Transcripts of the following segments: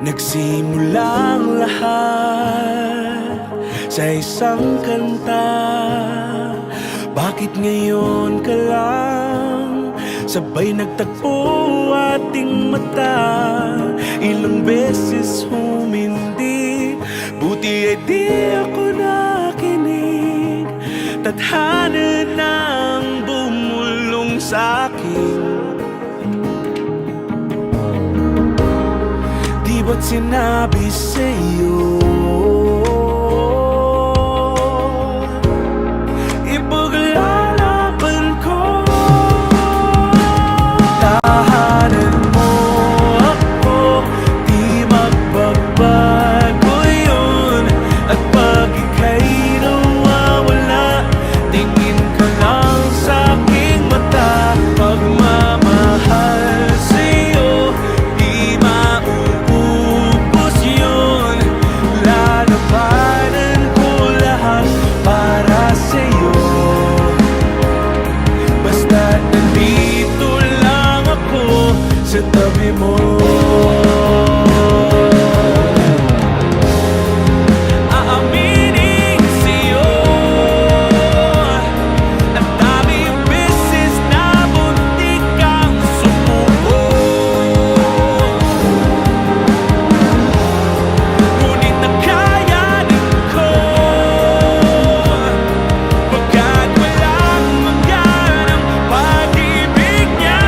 Nagsimula ang lahat sa isang kanta. Bakit ngayon ka lang sabay nagtagpo ating mata? Ilang beses humindi, buti ay di ako nakinig. Tadhana nang bumulong sa'kin. Di ba't sinabi sa'yo ipaglalaban ko? Tahanan mo ako, di magbabago yun. At pag ika'y nawawala, tingin ka lang sa'king mata. Pagmamahal sa'yo, di mauubos yun. Lalabanan ko lahat para sa'yo. Basta't nandito lang ako sa tabi mo. Aaminin sa'yo, ang daming beses na muntik kang sumuko. Ngunit nakayanin ko, pagkat walang mangyan ang pag-ibig niya.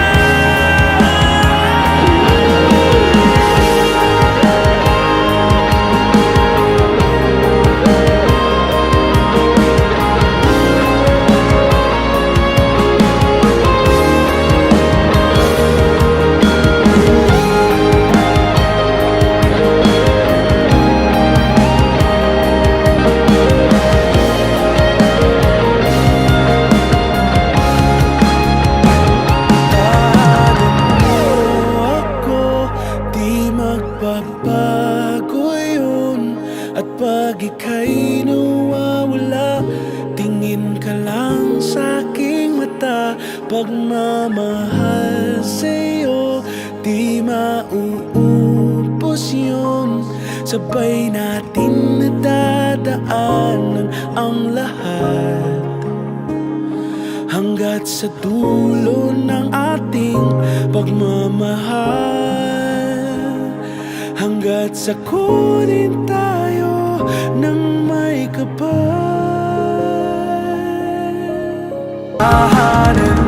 Di magbabago yun. At pag ika'y nawawala, tingin ka lang sa'king mata. Pagmamahal sa'yo, di mauubos yun. Sabay natin nadadaanan ang lahat hanggat sa dulo ng ating pagmamahal. Hanggat sa kunin tayo ng may kapal. Tahanan